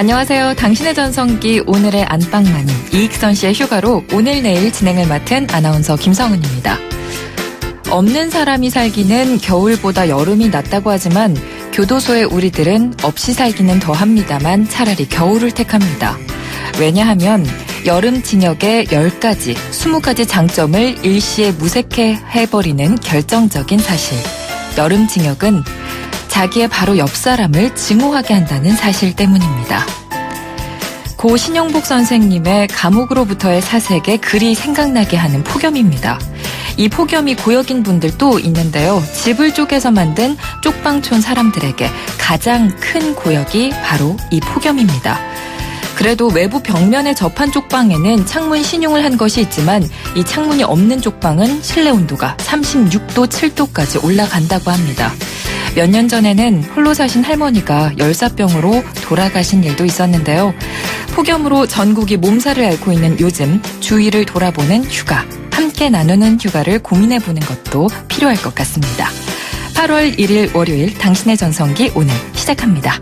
안녕하세요. 당신의 전성기 오늘의 안방마님 이익선 씨의 휴가로 오늘 내일 진행을 맡은 아나운서 김성은입니다. 없는 사람이 살기는 겨울보다 여름이 낫다고 하지만 교도소의 우리들은 없이 살기는 더합니다만 차라리 겨울을 택합니다. 왜냐하면 여름 징역의 10가지, 20가지 장점을 일시에 무색해 해버리는 결정적인 사실. 여름 징역은 자기의 바로 옆 사람을 증오하게 한다는 사실 때문입니다. 고 신영복 선생님의 감옥으로부터의 사색에 그리 생각나게 하는 폭염입니다. 이 폭염이 고역인 분들도 있는데요. 집을 쪼개서 만든 쪽방촌 사람들에게 가장 큰 고역이 바로 이 폭염입니다. 그래도 외부 벽면에 접한 쪽방에는 창문 신용을 한 것이 있지만 이 창문이 없는 쪽방은 실내 온도가 36도, 7도까지 올라간다고 합니다. 몇 년 전에는 홀로 사신 할머니가 열사병으로 돌아가신 일도 있었는데요. 폭염으로 전국이 몸살을 앓고 있는 요즘 주위를 돌아보는 휴가, 함께 나누는 휴가를 고민해보는 것도 필요할 것 같습니다. 8월 1일 월요일 당신의 전성기 오늘 시작합니다.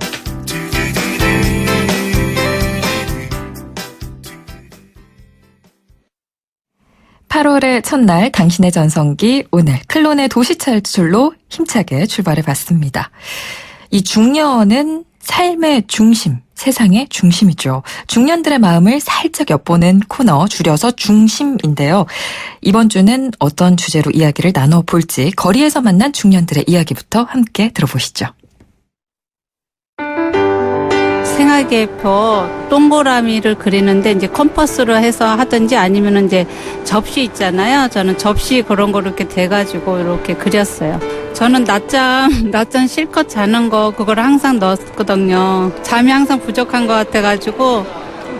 (8월의) 첫날 당신의 전성기 오늘 클론의 도시철출로 힘차게 출발해봤습니다. 이 중년은 삶의 중심, 세상의 중심이죠. 중년들의 마음을 살짝 엿보는 코너, 줄여서 중심인데요. 이번 주는 어떤 주제로 이야기를 나눠볼지 거리에서 만난 중년들의 이야기부터 함께 들어보시죠. 생활계표 동그라미를 그리는데 이제 컴퍼스로 해서 하든지 아니면 이제 접시 있잖아요. 저는 접시 그런 거 이렇게 대가지고 이렇게 그렸어요. 저는 낮잠 실컷 자는 거 그걸 항상 넣었거든요. 잠이 항상 부족한 것 같아가지고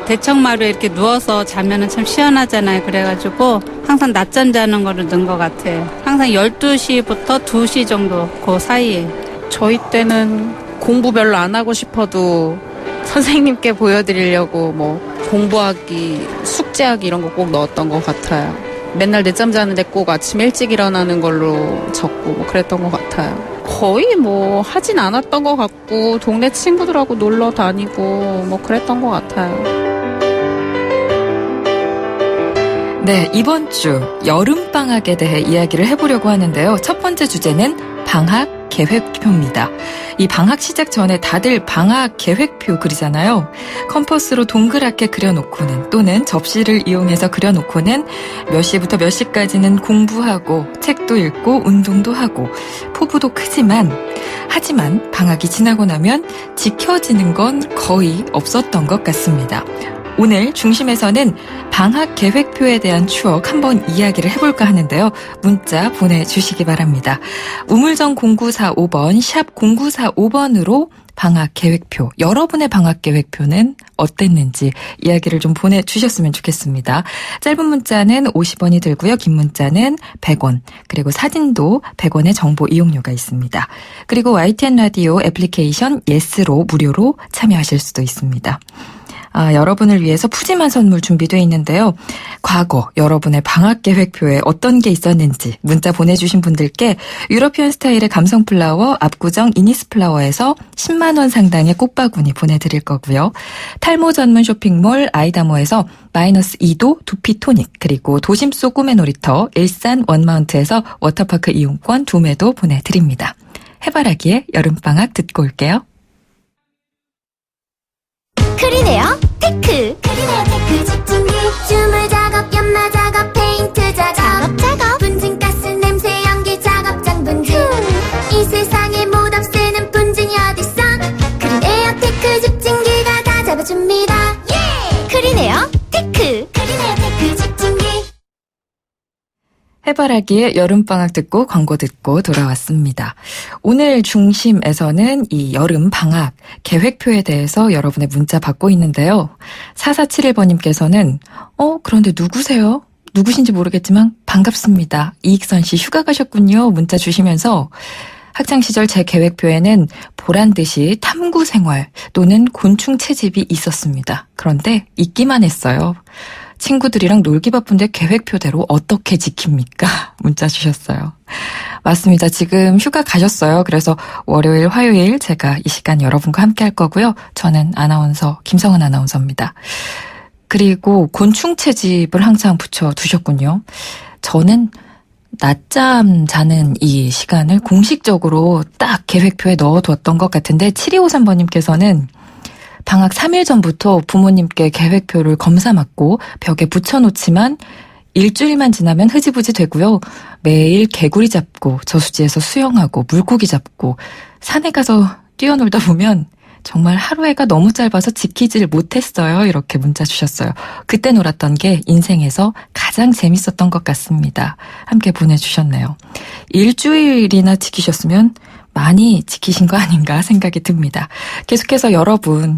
대청마루에 이렇게 누워서 자면은 참 시원하잖아요. 그래가지고 항상 낮잠 자는 거를 넣은 것 같아요. 항상 12시부터 2시 정도 그 사이에. 저희 때는 공부 별로 안 하고 싶어도 선생님께 보여드리려고 뭐 공부하기, 숙제하기 이런 거 꼭 넣었던 것 같아요. 맨날 늦잠 자는데 꼭 아침 일찍 일어나는 걸로 적고 뭐 그랬던 것 같아요. 거의 뭐 하진 않았던 것 같고 동네 친구들하고 놀러 다니고 뭐 그랬던 것 같아요. 네, 이번 주 여름방학에 대해 이야기를 해보려고 하는데요. 첫 번째 주제는 방학 계획표입니다. 이 방학 시작 전에 다들 방학 계획표 그리잖아요. 컴퍼스로 동그랗게 그려놓고는 또는 접시를 이용해서 그려놓고는 몇 시부터 몇 시까지는 공부하고 책도 읽고 운동도 하고 포부도 크지만 하지만 방학이 지나고 나면 지켜지는 건 거의 없었던 것 같습니다. 오늘 중심에서는 방학 계획표에 대한 추억 한번 이야기를 해볼까 하는데요. 문자 보내주시기 바랍니다. 우물정 0945번 샵 0945번으로 방학 계획표, 여러분의 방학 계획표는 어땠는지 이야기를 좀 보내주셨으면 좋겠습니다. 짧은 문자는 50원이 들고요. 긴 문자는 100원, 그리고 사진도 100원의 정보 이용료가 있습니다. 그리고 YTN 라디오 애플리케이션 예스로 무료로 참여하실 수도 있습니다. 여러분을 위해서 푸짐한 선물 준비되어 있는데요. 과거 여러분의 방학 계획표에 어떤 게 있었는지 문자 보내주신 분들께 유러피언 스타일의 감성 플라워 압구정 이니스 플라워에서 10만 원 상당의 꽃바구니 보내드릴 거고요. 탈모 전문 쇼핑몰 아이다모에서 마이너스 2도 두피 토닉, 그리고 도심 속 꿈의 놀이터 일산 원마운트에서 워터파크 이용권 2매도 보내드립니다. 해바라기의 여름방학 듣고 올게요. 크리네어 테크. 크리네어 테크 집중기 주물 작업, 연마 작업, 페인트 작업 분진가스 냄새 연기 작업 장분진. 이 세상에 못 없애는 분진이 어딨어. 크리네어 테크 집중기가 다 잡아줍니다. 예! 크리네어 테크. 크리네어 테크 집중기. 해바라기의 여름방학 듣고 광고 듣고 돌아왔습니다. 오늘 중심에서는 이 여름방학 계획표에 대해서 여러분의 문자 받고 있는데요. 4471번님께서는 그런데 누구세요? 누구신지 모르겠지만 반갑습니다. 이익선 씨 휴가 가셨군요. 문자 주시면서 학창시절 제 계획표에는 보란듯이 탐구 생활 또는 곤충 채집이 있었습니다. 그런데 있기만 했어요. 친구들이랑 놀기 바쁜데 계획표대로 어떻게 지킵니까? 문자 주셨어요. 맞습니다. 지금 휴가 가셨어요. 그래서 월요일, 화요일 제가 이 시간 여러분과 함께 할 거고요. 저는 아나운서 김성은 아나운서입니다. 그리고 곤충 채집을 항상 붙여두셨군요. 저는 낮잠 자는 이 시간을 공식적으로 딱 계획표에 넣어두었던 것 같은데 7253번님께서는 방학 3일 전부터 부모님께 계획표를 검사 맞고 벽에 붙여놓지만 일주일만 지나면 흐지부지 되고요. 매일 개구리 잡고 저수지에서 수영하고 물고기 잡고 산에 가서 뛰어놀다 보면 정말 하루해가 너무 짧아서 지키질 못했어요. 이렇게 문자 주셨어요. 그때 놀았던 게 인생에서 가장 재밌었던 것 같습니다. 함께 보내주셨네요. 일주일이나 지키셨으면 많이 지키신 거 아닌가 생각이 듭니다. 계속해서 여러분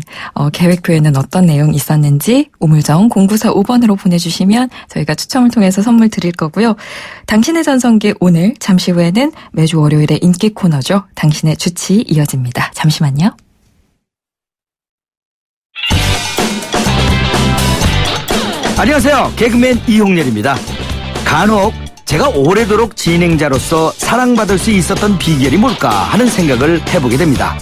계획표에는 어떤 내용 있었는지 우물정 0945번으로 보내주시면 저희가 추첨을 통해서 선물 드릴 거고요. 당신의 전성기 오늘 잠시 후에는 매주 월요일의 인기 코너죠. 당신의 주치 이어집니다. 잠시만요. 안녕하세요. 개그맨 이홍렬입니다. 간혹 제가 오래도록 진행자로서 사랑받을 수 있었던 비결이 뭘까 하는 생각을 해보게 됩니다.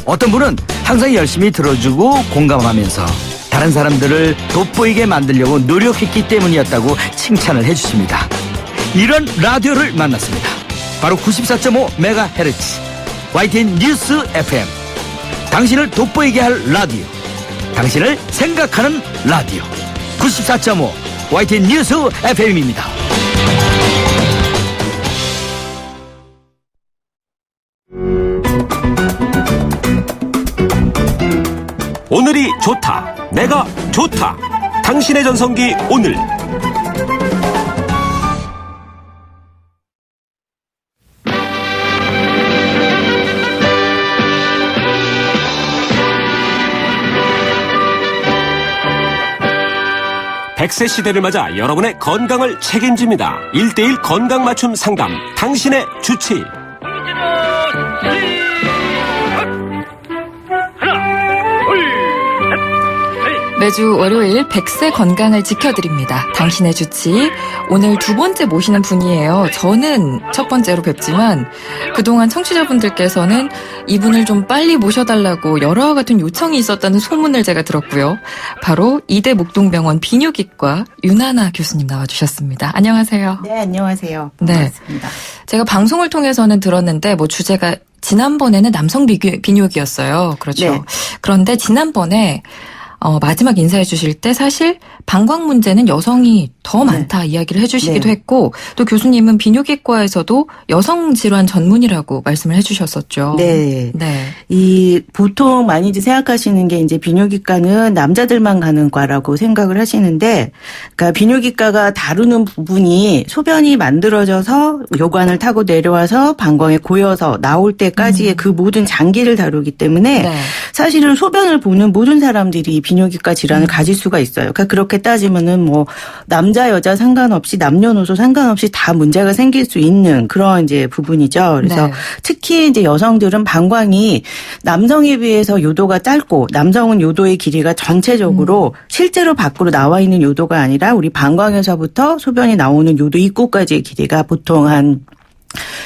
어떤 분은 항상 열심히 들어주고 공감하면서 다른 사람들을 돋보이게 만들려고 노력했기 때문이었다고 칭찬을 해주십니다. 이런 라디오를 만났습니다. 바로 94.5MHz YTN 뉴스 FM. 당신을 돋보이게 할 라디오, 당신을 생각하는 라디오 94.5 YTN 뉴스 FM입니다. 오늘이 좋다. 내가 좋다. 당신의 전성기 오늘. 백세 시대를 맞아 여러분의 건강을 책임집니다. 1:1 건강 맞춤 상담. 당신의 주치. 매주 월요일 100세 건강을 지켜드립니다. 당신의 주치. 오늘 두 번째 모시는 분이에요. 저는 첫 번째로 뵙지만 그동안 청취자분들께서는 이분을 좀 빨리 모셔달라고 여러와 같은 요청이 있었다는 소문을 제가 들었고요. 바로 이대 목동병원 비뇨기과 윤하나 교수님 나와주셨습니다. 안녕하세요. 네, 안녕하세요. 네. 반갑습니다. 제가 방송을 통해서는 들었는데 주제가 지난번에는 남성 비뇨기였어요. 그렇죠. 네. 그런데 지난번에 마지막 인사해 주실 때 사실 방광 문제는 여성이 더 많다 이야기를 해주시기도 네. 했고 또 교수님은 비뇨기과에서도 여성 질환 전문이라고 말씀을 해주셨었죠. 네. 네. 이 보통 많이들 생각하시는 게 이제 비뇨기과는 남자들만 가는 과라고 생각을 하시는데, 그러니까 비뇨기과가 다루는 부분이 소변이 만들어져서 요관을 타고 내려와서 방광에 고여서 나올 때까지의 그 모든 장기를 다루기 때문에 네. 사실은 소변을 보는 모든 사람들이 비뇨기과 질환을 가질 수가 있어요. 그러니까 그렇게 따지면은 남자 여자 상관없이 남녀노소 상관없이 다 문제가 생길 수 있는 그런 이제 부분이죠. 그래서 네. 특히 이제 여성들은 방광이 남성에 비해서 요도가 짧고 남성은 요도의 길이가 전체적으로 실제로 밖으로 나와 있는 요도가 아니라 우리 방광에서부터 소변이 나오는 요도 입구까지의 길이가 보통 한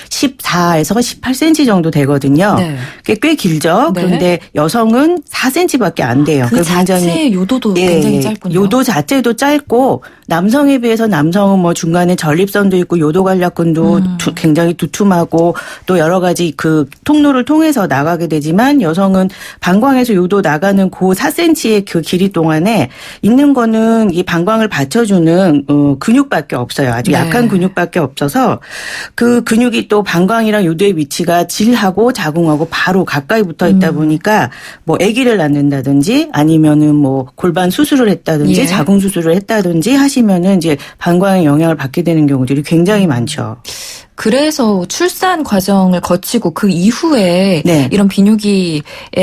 14에서 18cm 정도 되거든요. 네. 그게 꽤 길죠. 네. 그런데 여성은 4cm밖에 안 돼요. 그 자체의 요도도 굉장히 짧군요. 요도 자체도 짧고 남성에 비해서 남성은 중간에 전립선도 있고 요도 관략근도 굉장히 두툼하고 또 여러 가지 그 통로를 통해서 나가게 되지만 여성은 방광에서 요도 나가는 그 4cm의 그 길이 동안에 있는 거는 이 방광을 받쳐주는 근육밖에 없어요. 아주 네. 약한 근육밖에 없어서 그 근육이 또 방광이랑 요도의 위치가 질하고 자궁하고 바로 가까이 붙어 있다 보니까 아기를 낳는다든지 아니면은 골반 수술을 했다든지 예. 자궁 수술을 했다든지 하시면은 이제 방광에 영향을 받게 되는 경우들이 굉장히 많죠. 그래서 출산 과정을 거치고 그 이후에 네. 이런 비뇨기에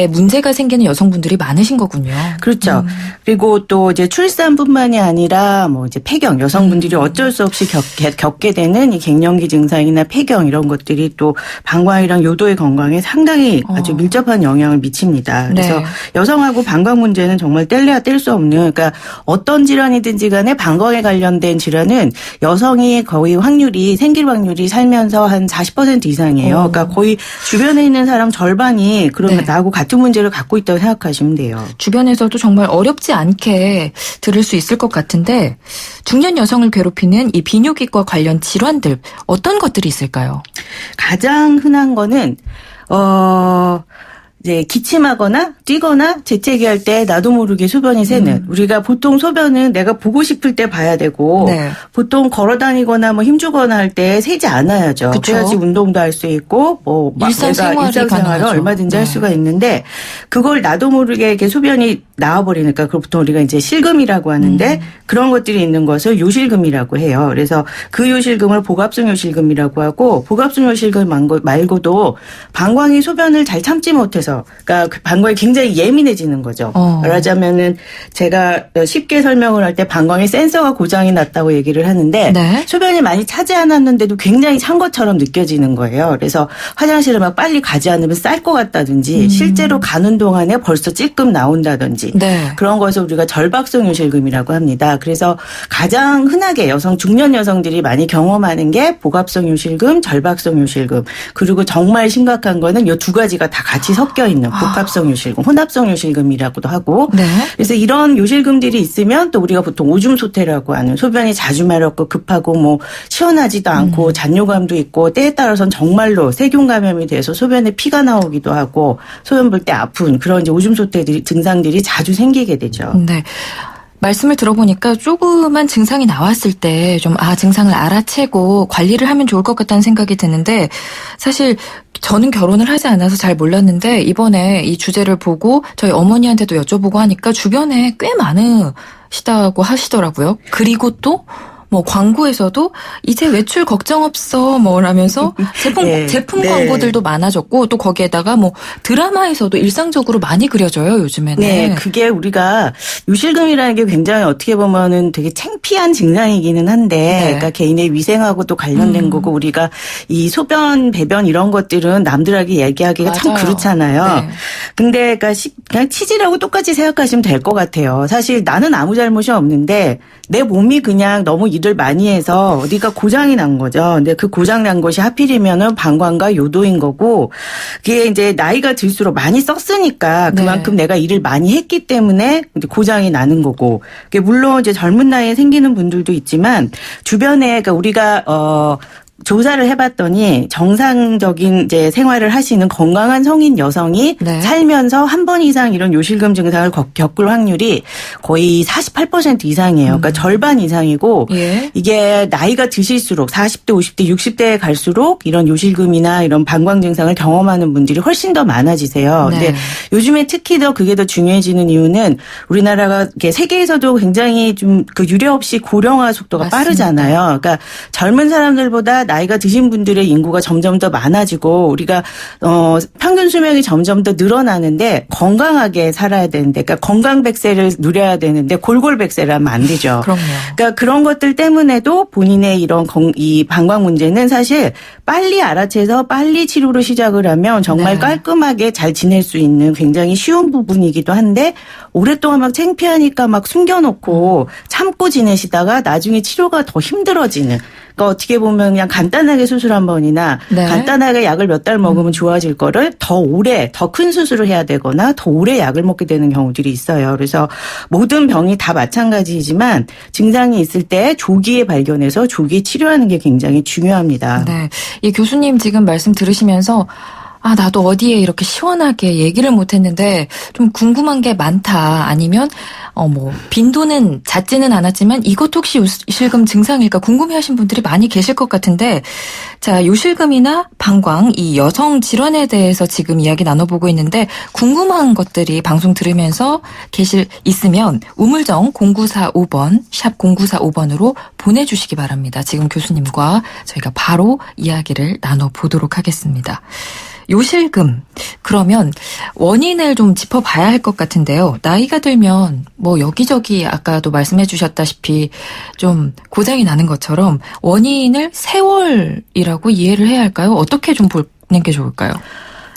문제가 생기는 여성분들이 많으신 거군요. 그렇죠. 그리고 또 이제 출산뿐만이 아니라 뭐 이제 폐경, 여성분들이 어쩔 수 없이 겪게 되는 이 갱년기 증상이나 폐경 이런 것들이 또 방광이랑 요도의 건강에 상당히 아주 밀접한 영향을 미칩니다. 그래서 네. 여성하고 방광 문제는 정말 뗄래야 뗄 수 없는, 그러니까 어떤 질환이든지 간에 방광에 관련된 질환은 여성이 거의 확률이, 생길 확률이 살면서 한 40% 이상이에요. 그러니까 거의 주변에 있는 사람 절반이 그런 네. 나하고 같은 문제를 갖고 있다고 생각하시면 돼요. 주변에서도 정말 어렵지 않게 들을 수 있을 것 같은데 중년 여성을 괴롭히는 이 비뇨기과 관련 질환들 어떤 것들이 있을까요? 가장 흔한 거는 이제 기침하거나 뛰거나 재채기할 때 나도 모르게 소변이 새는. 우리가 보통 소변은 내가 보고 싶을 때 봐야 되고 네. 보통 걸어다니거나 뭐 힘주거나 할 때 새지 않아야죠. 그쵸. 그래야지 운동도 할 수 있고 뭐 일상생활이 일상생활을 가능하죠. 얼마든지 네. 할 수가 있는데 그걸 나도 모르게 이렇게 소변이 나와버리니까 그걸 보통 우리가 이제 실금이라고 하는데 그런 것들이 있는 것을 요실금이라고 해요. 그래서 그 요실금을 보갑성 요실금이라고 하고 보갑성 요실금 말고도 방광이 소변을 잘 참지 못해서 그러니까 그 방광이 굉장히 예민해지는 거죠. 말하자면은 제가 쉽게 설명을 할 때 방광에 센서가 고장이 났다고 얘기를 하는데 네. 소변이 많이 차지 않았는데도 굉장히 찬 것처럼 느껴지는 거예요. 그래서 화장실을 막 빨리 가지 않으면 쌀 것 같다든지 실제로 가는 동안에 벌써 찔끔 나온다든지 네. 그런 것을 우리가 절박성 요실금이라고 합니다. 그래서 가장 흔하게 중년 여성들이 많이 경험하는 게 보갑성 요실금, 절박성 요실금, 그리고 정말 심각한 거는 이 두 가지가 다 같이 섞여 있는 복합성 요실금, 혼합성 요실금이라고도 하고 네. 그래서 이런 요실금들이 있으면 또 우리가 보통 오줌 소태라고 하는 소변이 자주 마렵고 급하고 뭐 시원하지도 않고 잔뇨감도 있고 때에 따라서는 정말로 세균 감염이 돼서 소변에 피가 나오기도 하고 소변 볼 때 아픈 그런 이제 오줌 소태 증상들이 자주 생기게 되죠. 네. 말씀을 들어보니까 조그만 증상이 나왔을 때 좀 증상을 알아채고 관리를 하면 좋을 것 같다는 생각이 드는데 사실 저는 결혼을 하지 않아서 잘 몰랐는데 이번에 이 주제를 보고 저희 어머니한테도 여쭤보고 하니까 주변에 꽤 많으시다고 하시더라고요. 그리고 또 뭐 광고에서도 이제 외출 걱정 없어 뭐라면서 제품 네. 광고들도 많아졌고 또 거기에다가 뭐 드라마에서도 일상적으로 많이 그려져요 요즘에는. 네, 그게 우리가 요실금이라는 게 굉장히 어떻게 보면은 되게 창피한 증상이기는 한데, 네. 그러니까 개인의 위생하고도 관련된 거고 우리가 이 소변, 배변 이런 것들은 남들에게 얘기하기가 참 맞아요. 그렇잖아요. 네. 근데 그러니까 그냥 치질하고 똑같이 생각하시면 될 것 같아요. 사실 나는 아무 잘못이 없는데 내 몸이 그냥 너무 일을 많이 해서 어디가 고장이 난 거죠. 근데 그 고장 난 것이 하필이면은 방광과 요도인 거고 그게 이제 나이가 들수록 많이 썼으니까 그만큼 네. 내가 일을 많이 했기 때문에 이제 고장이 나는 거고. 그게 물론 이제 젊은 나이에 생기는 분들도 있지만 주변에 그러니까 우리가 조사를 해봤더니 정상적인 이제 생활을 하시는 건강한 성인 여성이 네. 살면서 한 번 이상 이런 요실금 증상을 겪을 확률이 거의 48% 이상이에요. 그러니까 절반 이상이고 예. 이게 나이가 드실수록 40대, 50대, 60대에 갈수록 이런 요실금이나 이런 방광 증상을 경험하는 분들이 훨씬 더 많아지세요. 네. 근데 요즘에 특히 더 그게 더 중요해지는 이유는 우리나라가 이렇게 세계에서도 굉장히 좀 그 유례 없이 고령화 속도가 맞습니다. 빠르잖아요. 그러니까 젊은 사람들보다 나이가 드신 분들의 인구가 점점 더 많아지고 우리가 평균 수명이 점점 더 늘어나는데 건강하게 살아야 되는데 그러니까 건강 백세를 누려야 되는데 골골 백세를 하면 안 되죠. 그럼요. 그러니까 그런 것들 때문에도 본인의 이런 이 방광 문제는 사실 빨리 알아채서 빨리 치료를 시작을 하면 정말 네. 깔끔하게 잘 지낼 수 있는 굉장히 쉬운 부분이기도 한데 오랫동안 막 창피하니까 막 숨겨놓고 참고 지내시다가 나중에 치료가 더 힘들어지는. 그러니까 어떻게 보면 그냥 간단하게 수술 한 번이나 네. 간단하게 약을 몇 달 먹으면 좋아질 거를 더 오래 더 큰 수술을 해야 되거나 더 오래 약을 먹게 되는 경우들이 있어요. 그래서 모든 병이 다 마찬가지이지만 증상이 있을 때 조기에 발견해서 조기에 치료하는 게 굉장히 중요합니다. 네. 이 교수님 지금 말씀 들으시면서 나도 어디에 이렇게 시원하게 얘기를 못했는데 좀 궁금한 게 많다. 아니면 빈도는 잦지는 않았지만 이것 혹시 요실금 증상일까 궁금해하신 분들이 많이 계실 것 같은데, 자, 요실금이나 방광, 이 여성 질환에 대해서 지금 이야기 나눠보고 있는데 궁금한 것들이 방송 들으면서 있으면 우물정 0945번 샵 0945번으로 보내주시기 바랍니다. 지금 교수님과 저희가 바로 이야기를 나눠보도록 하겠습니다. 요실금, 그러면 원인을 좀 짚어봐야 할 것 같은데요. 나이가 들면 여기저기 아까도 말씀해 주셨다시피 좀 고장이 나는 것처럼 원인을 세월이라고 이해를 해야 할까요? 어떻게 좀 보는 게 좋을까요?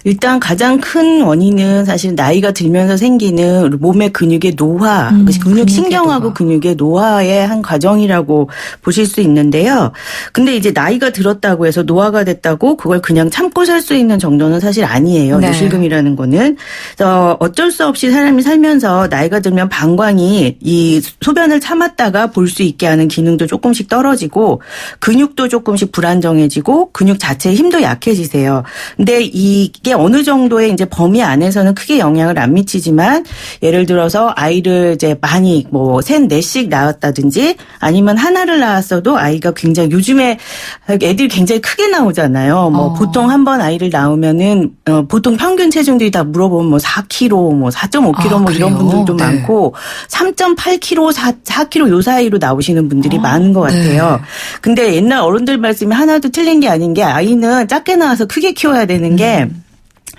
일단 가장 큰 원인은 사실 나이가 들면서 생기는 몸의 근육의 노화, 근육 신경하고 근육의 노화의 한 과정이라고 보실 수 있는데요. 근데 이제 나이가 들었다고 해서 노화가 됐다고 그걸 그냥 참고 살 수 있는 정도는 사실 아니에요. 네. 요실금이라는 거는. 어쩔 수 없이 사람이 살면서 나이가 들면 방광이 이 소변을 참았다가 볼 수 있게 하는 기능도 조금씩 떨어지고 근육도 조금씩 불안정해지고 근육 자체의 힘도 약해지세요. 근데 이게 어느 정도의 이제 범위 안에서는 크게 영향을 안 미치지만, 예를 들어서 아이를 이제 많이 셋, 넷씩 낳았다든지 아니면 하나를 낳았어도 아이가 굉장히, 요즘에 애들이 굉장히 크게 나오잖아요. 보통 한 번 아이를 낳으면은 보통 평균 체중들이 다 물어보면 4kg, 4.5kg 이런 분들도 네. 많고 3.8kg, 4kg 요 사이로 나오시는 분들이 많은 것 같아요. 네. 근데 옛날 어른들 말씀이 하나도 틀린 게 아닌 게, 아이는 작게 나와서 크게 키워야 되는 게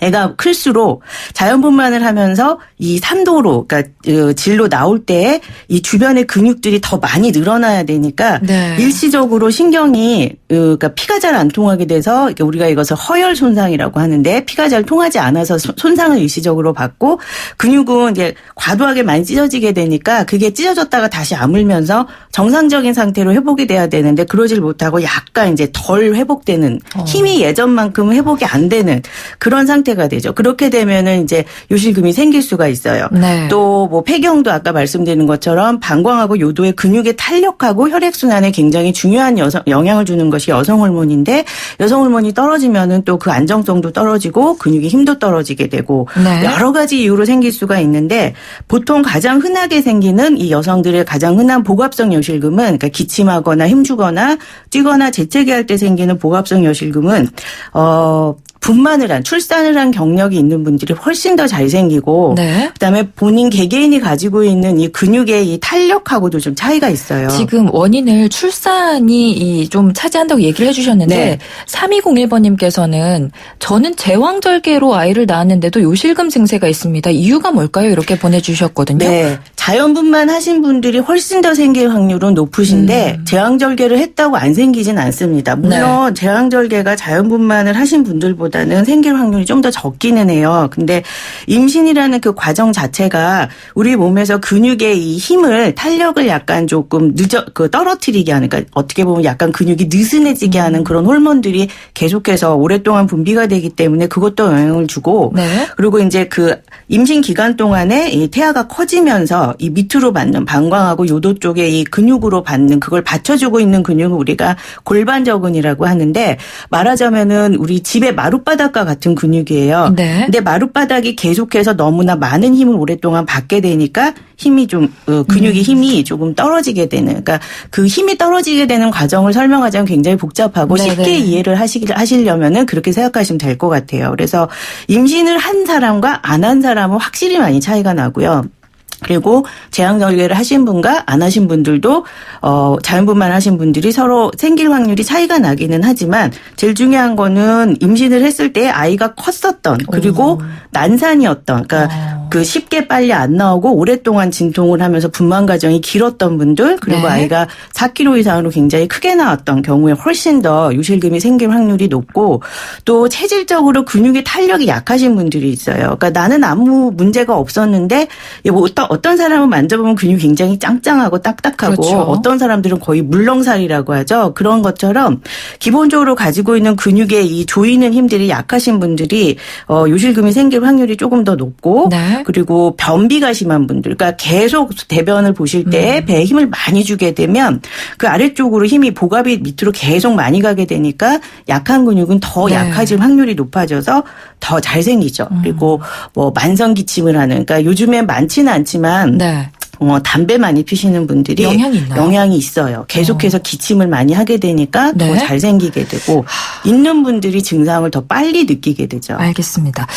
애가 클수록 자연분만을 하면서 이 산도로, 그러니까 질로 나올 때 이 주변의 근육들이 더 많이 늘어나야 되니까 네. 일시적으로 신경이, 그러니까 피가 잘 안 통하게 돼서 우리가 이것을 허열 손상이라고 하는데, 피가 잘 통하지 않아서 손상을 일시적으로 받고, 근육은 이제 과도하게 많이 찢어지게 되니까 그게 찢어졌다가 다시 아물면서 정상적인 상태로 회복이 돼야 되는데 그러질 못하고 약간 이제 덜 회복되는, 힘이 예전만큼 회복이 안 되는 그런 상태가 되죠. 그렇게 되면은 이제 요실금이 생길 수가 있어요. 네. 또 폐경도 아까 말씀드린 것처럼 방광하고 요도의 근육의 탄력하고 혈액순환에 굉장히 중요한 영향을 주는 것이 여성 호르몬인데, 여성 호르몬이 떨어지면은 또 그 안정성도 떨어지고 근육의 힘도 떨어지게 되고 네. 여러 가지 이유로 생길 수가 있는데, 보통 가장 흔하게 생기는 이 여성들의 가장 흔한 복압성 요실금은, 그러니까 기침하거나 힘주거나 뛰거나 재채기 할 때 생기는 복압성 요실금은 분만을 한, 출산을 한 경력이 있는 분들이 훨씬 더 잘 생기고, 네. 그다음에 본인 개개인이 가지고 있는 이 근육의 이 탄력하고도 좀 차이가 있어요. 지금 원인을 출산이 좀 차지한다고 얘기를 해주셨는데, 네. 3201번님께서는 저는 제왕절개로 아이를 낳았는데도 요실금 증세가 있습니다. 이유가 뭘까요? 이렇게 보내주셨거든요. 네. 자연분만 하신 분들이 훨씬 더 생길 확률은 높으신데, 제왕절개를 했다고 안 생기진 않습니다. 물론 제왕절개가 자연분만을 하신 분들보다는 생길 확률이 좀 더 적기는 해요. 근데 임신이라는 그 과정 자체가 우리 몸에서 근육의 이 힘을, 탄력을 약간 조금 떨어뜨리게 하는, 그러니까 어떻게 보면 약간 근육이 느슨해지게 하는 그런 호르몬들이 계속해서 오랫동안 분비가 되기 때문에 그것도 영향을 주고, 네. 그리고 이제 그 임신 기간 동안에 이 태아가 커지면서 이 밑으로 받는 방광하고 요도 쪽에 이 근육으로 받는, 그걸 받쳐주고 있는 근육을 우리가 골반저근이라고 하는데, 말하자면은 우리 집의 마룻바닥과 같은 근육이에요. 네. 근데 마룻바닥이 계속해서 너무나 많은 힘을 오랫동안 받게 되니까 힘이 좀, 근육의 힘이 조금 떨어지게 되는, 그러니까 그 힘이 떨어지게 되는 과정을 설명하자면 굉장히 복잡하고, 네네. 쉽게 이해를 하시려면은 그렇게 생각하시면 될 것 같아요. 그래서 임신을 한 사람과 안 한 사람은 확실히 많이 차이가 나고요. 그리고 제왕절개를 하신 분과 안 하신 분들도 자연분만 하신 분들이 서로 생길 확률이 차이가 나기는 하지만, 제일 중요한 거는 임신을 했을 때 아이가 컸었던, 그리고 난산이었던, 그러니까 그 쉽게 빨리 안 나오고 오랫동안 진통을 하면서 분만 과정이 길었던 분들, 그리고 네. 아이가 4kg 이상으로 굉장히 크게 나왔던 경우에 훨씬 더 요실금이 생길 확률이 높고, 또 체질적으로 근육의 탄력이 약하신 분들이 있어요. 그러니까 나는 아무 문제가 없었는데 어떤 사람은 만져보면 근육이 굉장히 짱짱하고 딱딱하고 그렇죠. 어떤 사람들은 거의 물렁살이라고 하죠. 그런 것처럼 기본적으로 가지고 있는 근육의 이 조이는 힘들이 약하신 분들이 요실금이 생길 확률이 조금 더 높고 네. 그리고 변비가 심한 분들, 그러니까 계속 대변을 보실 때 배에 힘을 많이 주게 되면 그 아래쪽으로 힘이 복압이 밑으로 계속 많이 가게 되니까 약한 근육은 더 네. 약해질 확률이 높아져서 더 잘생기죠. 그리고 뭐 만성 기침을 하는, 그러니까 요즘에 많지는 않지만 네. 담배 많이 피시는 분들이 영향이 있나요? 영향이 있어요. 계속해서 기침을 많이 하게 되니까 네. 더 잘생기게 되고 있는 분들이 증상을 더 빨리 느끼게 되죠. 알겠습니다.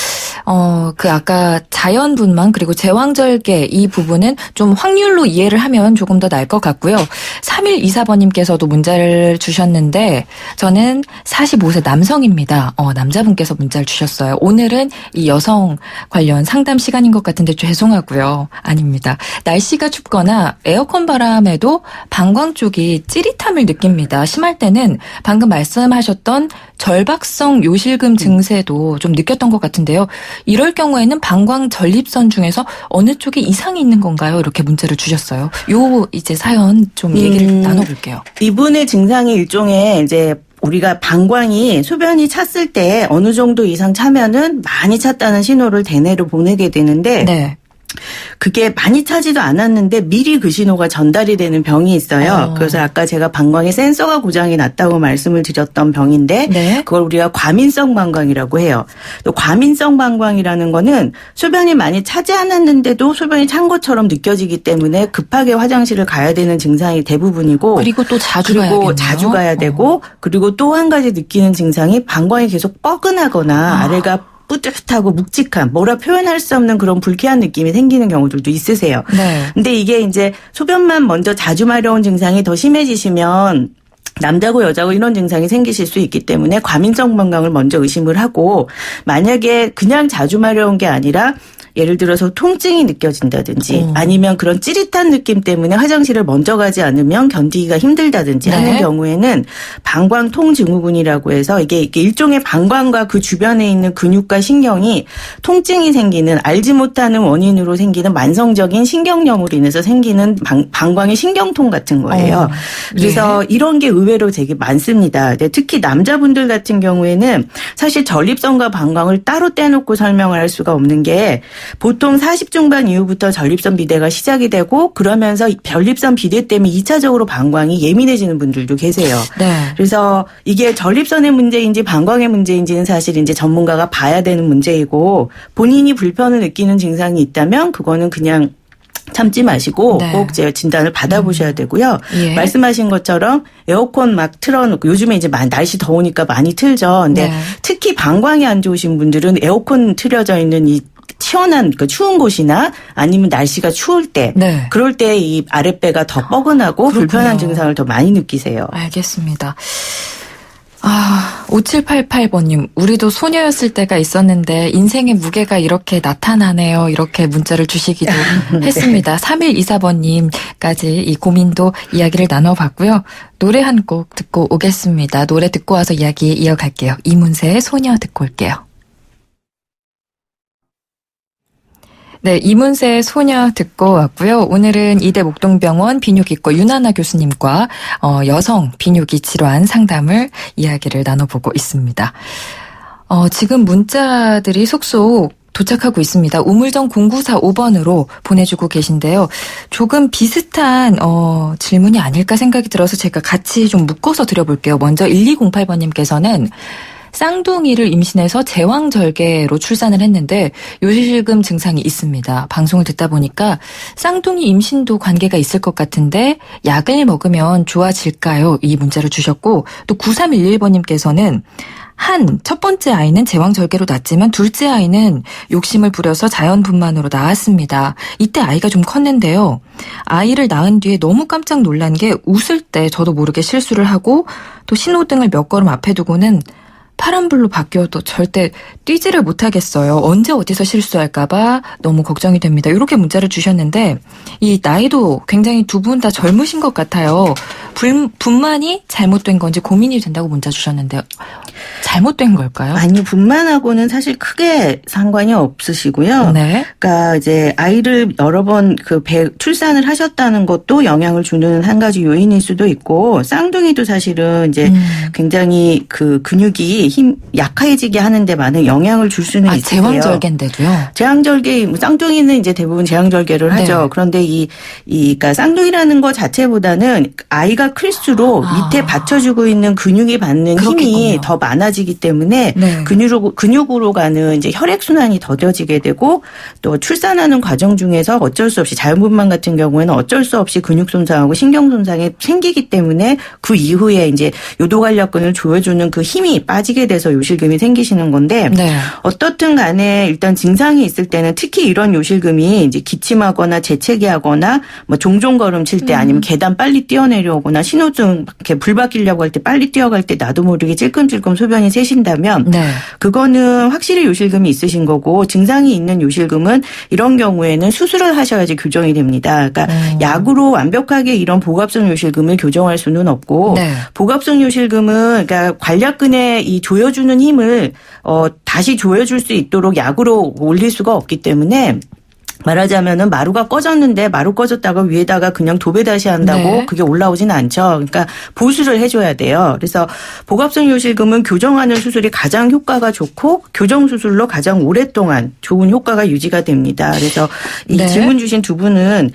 그 아까 자연분만 그리고 제왕절개 이 부분은 좀 확률로 이해를 하면 조금 더 나을 것 같고요. 3124번님께서도 문자를 주셨는데 저는 45세 남성입니다. 남자분께서 문자를 주셨어요. 오늘은 이 여성 관련 상담 시간인 것 같은데 죄송하고요. 아닙니다. 날씨가 춥거나 에어컨 바람에도 방광 쪽이 찌릿함을 느낍니다. 심할 때는 방금 말씀하셨던 절박성 요실금 증세도 좀 느꼈던 것 같은데요. 이럴 경우에는 방광 전립선 중에서 어느 쪽에 이상이 있는 건가요? 이렇게 문자를 주셨어요. 요 이제 사연 좀 얘기를 나눠볼게요. 이분의 증상이 일종의 이제 우리가 방광이 소변이 찼을 때 어느 정도 이상 차면은 많이 찼다는 신호를 대뇌로 보내게 되는데 네. 그게 많이 차지도 않았는데 미리 그 신호가 전달이 되는 병이 있어요. 그래서 아까 제가 방광에 센서가 고장이 났다고 말씀을 드렸던 병인데 네. 그걸 우리가 과민성 방광이라고 해요. 또 과민성 방광이라는 거는 소변이 많이 차지 않았는데도 소변이 찬 것처럼 느껴지기 때문에 급하게 화장실을 가야 되는 증상이 대부분이고 그리고 또 자주 그리고 가야겠네요. 자주 가야 되고 그리고 또 한 가지 느끼는 증상이 방광이 계속 뻐근하거나 아래가 뿌듯하고 묵직한, 뭐라 표현할 수 없는 그런 불쾌한 느낌이 생기는 경우들도 있으세요. 네. 근데 이게 이제 소변만 먼저 자주 마려운 증상이 더 심해지시면 남자고 여자고 이런 증상이 생기실 수 있기 때문에 과민성 방광을 먼저 의심을 하고, 만약에 그냥 자주 마려운 게 아니라 예를 들어서 통증이 느껴진다든지 아니면 그런 찌릿한 느낌 때문에 화장실을 먼저 가지 않으면 견디기가 힘들다든지 네. 하는 경우에는 방광통증후군이라고 해서 이게 일종의 방광과 그 주변에 있는 근육과 신경이 통증이 생기는, 알지 못하는 원인으로 생기는 만성적인 신경염으로 인해서 생기는 방광의 신경통 같은 거예요. 그래서 이런 게 의외로 되게 많습니다. 근데 특히 남자분들 같은 경우에는 사실 전립선과 방광을 따로 떼놓고 설명을 할 수가 없는 게, 보통 40 중반 이후부터 전립선 비대가 시작이 되고 그러면서 전립선 비대 때문에 2차적으로 방광이 예민해지는 분들도 계세요. 네. 그래서 이게 전립선의 문제인지 방광의 문제인지는 사실 이제 전문가가 봐야 되는 문제이고, 본인이 불편을 느끼는 증상이 있다면 그거는 그냥 참지 마시고 네. 꼭 제 진단을 받아보셔야 되고요. 예. 말씀하신 것처럼 에어컨 막 틀어놓고, 요즘에 이제 날씨 더우니까 많이 틀죠. 근데 네. 특히 방광이 안 좋으신 분들은 에어컨 틀어져 있는 이 시원한 그 추운 곳이나 아니면 날씨가 추울 때, 네. 그럴 때 이 아랫배가 더 뻐근하고 그렇군요. 불편한 증상을 더 많이 느끼세요. 알겠습니다. 5788번님, 우리도 소녀였을 때가 있었는데 인생의 무게가 이렇게 나타나네요. 이렇게 문자를 주시기도 했습니다. 3124번님까지 이 고민도 이야기를 나눠봤고요. 노래 한 곡 듣고 오겠습니다. 노래 듣고 와서 이야기 이어갈게요. 이문세의 소녀 듣고 올게요. 네, 이문세의 소녀 듣고 왔고요. 오늘은 이대 목동병원 비뇨기과 윤하나 교수님과 여성 비뇨기 질환 상담을 이야기를 나눠보고 있습니다. 지금 문자들이 속속 도착하고 있습니다. 우물정 0945번으로 보내주고 계신데요. 조금 비슷한 질문이 아닐까 생각이 들어서 제가 같이 좀 묶어서 드려볼게요. 먼저 1208번님께서는 쌍둥이를 임신해서 제왕절개로 출산을 했는데 요실금 증상이 있습니다. 방송을 듣다 보니까 쌍둥이 임신도 관계가 있을 것 같은데 약을 먹으면 좋아질까요? 이 문자를 주셨고, 또 9311번님께서는 첫 번째 아이는 제왕절개로 낳았지만 둘째 아이는 욕심을 부려서 자연분만으로 낳았습니다. 이때 아이가 좀 컸는데요. 아이를 낳은 뒤에 너무 깜짝 놀란 게 웃을 때 저도 모르게 실수를 하고 또 신호등을 몇 걸음 앞에 두고는 파란불로 바뀌어도 절대 뛰지를 못하겠어요. 언제 어디서 실수할까봐 너무 걱정이 됩니다. 이렇게 문자를 주셨는데 이 나이도 굉장히 두 분 다 젊으신 것 같아요. 분만이 잘못된 건지 고민이 된다고 문자 주셨는데 잘못된 걸까요? 아니, 분만하고는 사실 크게 상관이 없으시고요. 네. 그러니까 이제 아이를 여러 번 출산을 하셨다는 것도 영향을 주는 한 가지 요인일 수도 있고, 쌍둥이도 사실은 이제 굉장히 그 근육이 약해지게 하는데 많은 영향을 줄 수는 있어요. 제왕절개인데도요. 제왕절개, 쌍둥이는 이제 대부분 제왕절개를 하죠. 네. 그런데 그러니까 쌍둥이라는 것 자체보다는 아이가 클수록 밑에 받쳐주고 있는 근육이 받는 그렇겠군요. 힘이 더 많아지기 때문에 네. 근육으로 가는 이제 혈액순환이 더뎌지게 되고, 또 출산하는 과정 중에서 어쩔 수 없이 자연분만 같은 경우에는 어쩔 수 없이 근육 손상하고 신경 손상이 생기기 때문에 그 이후에 이제 요도관략근을 조여주는 그 힘이 빠지게 돼서 요실금이 생기시는 건데, 네. 어떻든 간에 일단 증상이 있을 때는 특히 이런 요실금이 이제 기침하거나 재채기 하거나 뭐 종종 걸음 칠 때 아니면 계단 빨리 뛰어내려오거나 신호등 이렇게 불 바뀌려고 할 때 빨리 뛰어갈 때 나도 모르게 찔끔찔끔 소변이 새신다면 네. 그거는 확실히 요실금이 있으신 거고, 증상이 있는 요실금은 이런 경우에는 수술을 하셔야지 교정이 됩니다. 그러니까 약으로 완벽하게 이런 보갑성 요실금을 교정할 수는 없고, 네. 보갑성 요실금은 그러니까 관략근에 이 조여주는 힘을 다시 조여줄 수 있도록 약으로 올릴 수가 없기 때문에, 말하자면은 마루가 꺼졌는데 마루 꺼졌다가 위에다가 그냥 도배다시 한다고 네. 그게 올라오진 않죠. 그러니까 보수를 해줘야 돼요. 그래서 보갑성 요실금은 교정하는 수술이 가장 효과가 좋고, 교정 수술로 가장 오랫동안 좋은 효과가 유지가 됩니다. 그래서 이 네. 질문 주신 두 분은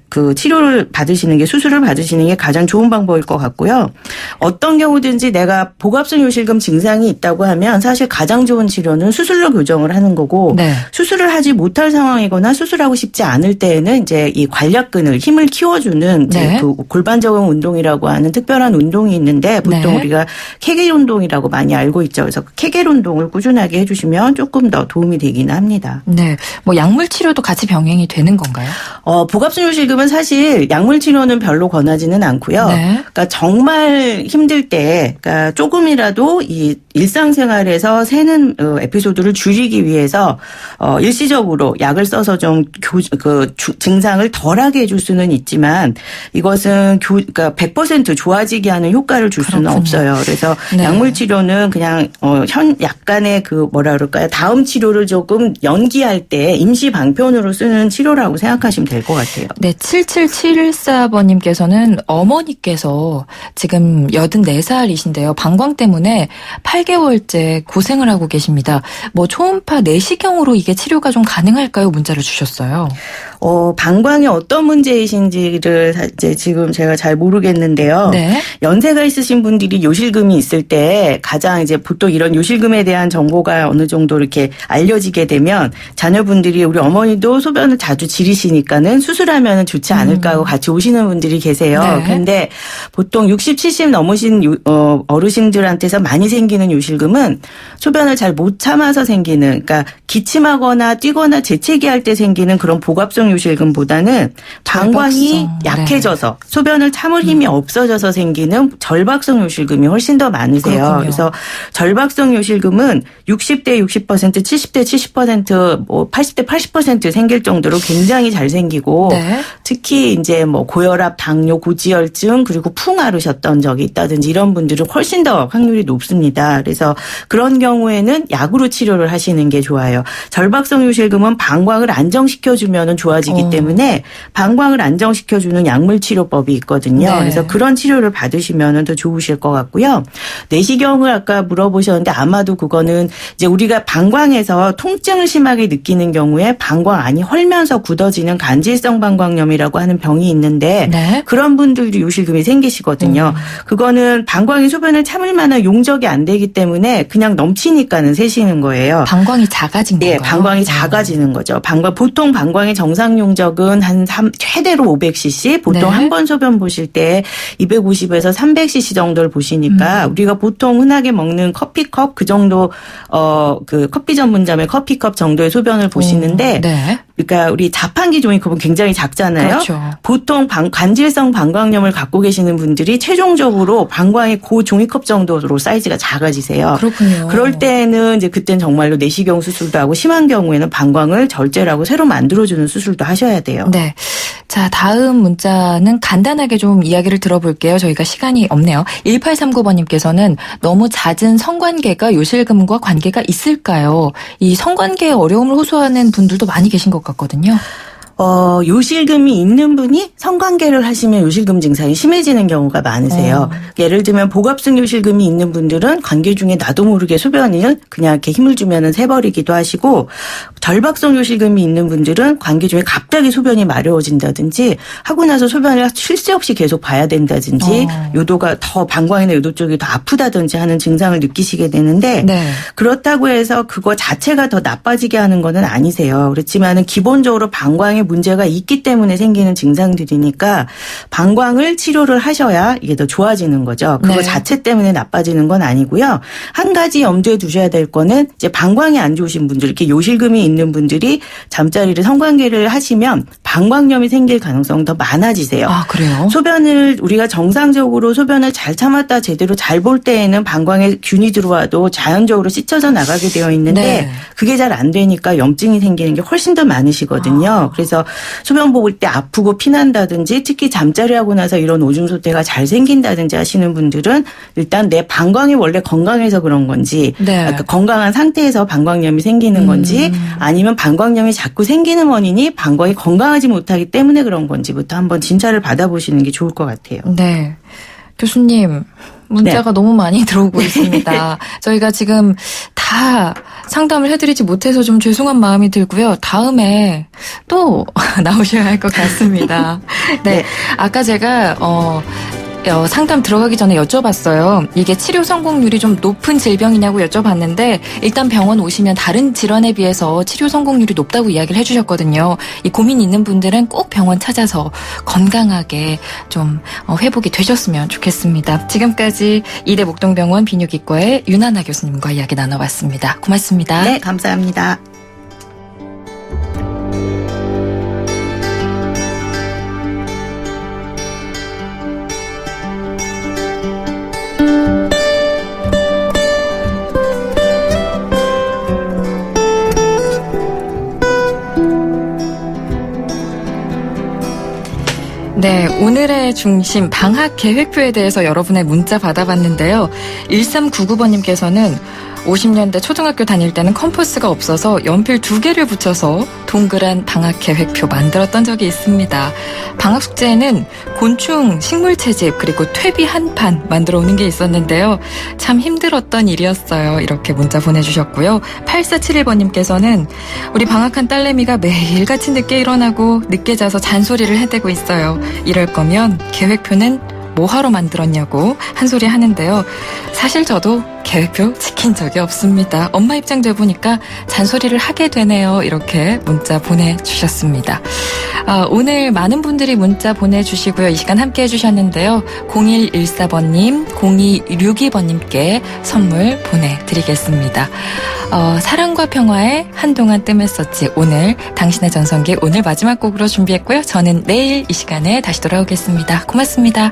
그 치료를 받으시는 게, 수술을 받으시는 게 가장 좋은 방법일 것 같고요. 어떤 경우든지 내가 보갑성 요실금 증상이 있다고 하면 사실 가장 좋은 치료는 수술로 교정을 하는 거고, 네. 수술을 하지 못할 상황이거나 수술하고 싶지 않을 때에는 이제 이 관략근을 힘을 키워주는 이제 네. 그 골반적응 운동이라고 하는 특별한 운동이 있는데, 보통 네. 우리가 케겔 운동이라고 많이 알고 있죠. 그래서 그 케겔 운동을 꾸준하게 해주시면 조금 더 도움이 되기는 합니다. 네. 뭐 약물 치료도 같이 병행이 되는 건가요? 보갑성 요실금은 사실 약물 치료는 별로 권하지는 않고요. 네. 그러니까 정말 힘들 때, 그러니까 조금이라도 이 일상생활에서 새는 에피소드를 줄이기 위해서 일시적으로 약을 써서 좀 증상을 덜하게 해줄 수는 있지만, 이것은 그러니까 100% 좋아지게 하는 효과를 줄 수는 그렇군요. 없어요. 그래서 네. 약물 치료는 그냥 약간의 뭐라 그럴까요? 다음 치료를 조금 연기할 때 임시 방편으로 쓰는 치료라고 생각하시면 될 것 같아요. 네, 7774번님께서는 어머니께서 지금 84살이신데요. 방광 때문에 8개월째 고생을 하고 계십니다. 뭐 초음파 내시경으로 이게 치료가 좀 가능할까요? 문자를 주셨어요. 방광이 어떤 문제이신지를 이제 지금 제가 잘 모르겠는데요. 네. 연세가 있으신 분들이 요실금이 있을 때 가장 이제 보통 이런 요실금에 대한 정보가 어느 정도 이렇게 알려지게 되면 자녀분들이, 우리 어머니도 소변을 자주 지리시니까는 수술하면 좋지 않을까 하고 같이 오시는 분들이 계세요. 네. 그런데 보통 60, 70 넘으신 어르신들한테서 많이 생기는 요실금은 소변을 잘 못 참아서 생기는, 그러니까 기침하거나 뛰거나 재채기할 때 생기는 그런 보갑성 요실금보다는 방광이 절박성. 약해져서 소변을 참을 힘이 없어져서 생기는 절박성 요실금이 훨씬 더 많으세요. 그렇군요. 그래서 절박성 요실금은 60대 60%, 70대 70%, 뭐 80대 80% 생길 정도로 굉장히 잘 생기고, 네. 특히 이제 뭐 고혈압, 당뇨, 고지혈증, 그리고 풍 앓으셨던 적이 있다든지 이런 분들은 훨씬 더 확률이 높습니다. 그래서 그런 경우에는 약으로 치료를 하시는 게 좋아요. 절박성 요실금은 방광을 안정시켜주면 좋아지기 때문에 방광을 안정시켜주는 약물 치료법이 있거든요. 네. 그래서 그런 치료를 받으시면 더 좋으실 것 같고요. 내시경을 아까 물어보셨는데, 아마도 그거는 이제 우리가 방광에서 통증을 심하게 느끼는 경우에 방광 안이 헐면서 굳어지는 간질성 방광염이라고 하는 병이 있는데, 네. 그런 분들도 요실금이 생기시거든요. 그거는 방광이 소변을 참을 만한 용적이 안 되기 때문에 그냥 넘치니까는 새시는 거예요. 방광이 작아진 건가요? 네, 방광이 작아지는 거죠. 보통 방광의 정상 방광 용적은 최대로 500cc, 보통 네. 한 번 소변 보실 때 250에서 300cc 정도를 보시니까 우리가 보통 흔하게 먹는 커피컵 그 정도 그 커피 전문점의 커피컵 정도의 소변을 보시는데 네. 그러니까 우리 자판기 종이컵은 굉장히 작잖아요. 그렇죠. 보통 관질성 방광염을 갖고 계시는 분들이 최종적으로 방광의 그 종이컵 정도로 사이즈가 작아지세요. 그렇군요. 그럴 때는 이제 그땐 정말로 내시경 수술도 하고 심한 경우에는 방광을 절제하고 새로 만들어주는 수술도 하셔야 돼요. 네. 자, 다음 문자는 간단하게 좀 이야기를 들어볼게요. 저희가 시간이 없네요. 1839번님께서는 너무 잦은 성관계가 요실금과 관계가 있을까요? 이 성관계에 어려움을 호소하는 분들도 많이 계신 것 같거든요. 요실금이 있는 분이 성관계를 하시면 요실금 증상이 심해지는 경우가 많으세요. 예를 들면 복압성 요실금이 있는 분들은 관계 중에 나도 모르게 소변을 그냥 이렇게 힘을 주면은 새버리기도 하시고, 절박성 요실금이 있는 분들은 관계 중에 갑자기 소변이 마려워진다든지 하고 나서 소변을 쉴 새 없이 계속 봐야 된다든지 요도가 더 방광이나 요도 쪽이 더 아프다든지 하는 증상을 느끼시게 되는데 네. 그렇다고 해서 그거 자체가 더 나빠지게 하는 건 아니세요. 그렇지만은 기본적으로 방광에 문제가 있기 때문에 생기는 증상들이니까 방광을 치료를 하셔야 이게 더 좋아지는 거죠. 그거 네. 자체 때문에 나빠지는 건 아니고요. 한 가지 염두에 두셔야 될 거는 이제 방광이 안 좋으신 분들, 이렇게 요실금이 있는 분들이 잠자리를 성관계를 하시면 방광염이 생길 가능성이 더 많아지세요. 아, 그래요? 소변을 우리가 정상적으로 소변을 잘 참았다 제대로 잘 볼 때에는 방광에 균이 들어와도 자연적으로 씻혀져 나가게 되어 있는데 네. 그게 잘 안 되니까 염증이 생기는 게 훨씬 더 많으시거든요. 그래서 소변 볼 때 아프고 피난다든지 특히 잠자리하고 나서 이런 오줌 소태가 잘 생긴다든지 하시는 분들은 일단 내 방광이 원래 건강해서 그런 건지 네. 그러니까 건강한 상태에서 방광염이 생기는 건지 아니면 방광염이 자꾸 생기는 원인이 방광이 건강하지 못하기 때문에 그런 건지부터 한번 진찰을 받아보시는 게 좋을 것 같아요. 네. 교수님, 문자가 너무 많이 들어오고 있습니다. 저희가 지금 다 상담을 해드리지 못해서 좀 죄송한 마음이 들고요. 다음에 또 나오셔야 할 것 같습니다. 네. 아까 제가, 상담 들어가기 전에 여쭤봤어요. 이게 치료 성공률이 좀 높은 질병이냐고 여쭤봤는데 일단 병원 오시면 다른 질환에 비해서 치료 성공률이 높다고 이야기를 해주셨거든요. 이 고민 있는 분들은 꼭 병원 찾아서 건강하게 좀 회복이 되셨으면 좋겠습니다. 지금까지 이대 목동병원 비뇨기과의 윤하나 교수님과 이야기 나눠봤습니다. 고맙습니다. 네, 감사합니다. 네, 오늘의 중심 방학 계획표에 대해서 여러분의 문자 받아봤는데요. 1399번님께서는 50년대 초등학교 다닐 때는 컴퍼스가 없어서 연필 2개를 붙여서 동그란 방학 계획표 만들었던 적이 있습니다. 방학 숙제에는 곤충, 식물 채집, 그리고 퇴비 한 판 만들어 오는 게 있었는데요. 참 힘들었던 일이었어요. 이렇게 문자 보내주셨고요. 8471번님께서는 우리 방학한 딸내미가 매일같이 늦게 일어나고 늦게 자서 잔소리를 해대고 있어요. 이럴 거면 계획표는 뭐하러 만들었냐고 한 소리 하는데요. 사실 저도 계획표 지킨 적이 없습니다. 엄마 입장 돼보니까 잔소리를 하게 되네요. 이렇게 문자 보내주셨습니다. 오늘 많은 분들이 문자 보내주시고요. 이 시간 함께 해주셨는데요. 0114번님, 0262번님께 선물 보내드리겠습니다. 사랑과 평화에 한동안 뜸했었지. 오늘 당신의 전성기 오늘 마지막 곡으로 준비했고요. 저는 내일 이 시간에 다시 돌아오겠습니다. 고맙습니다.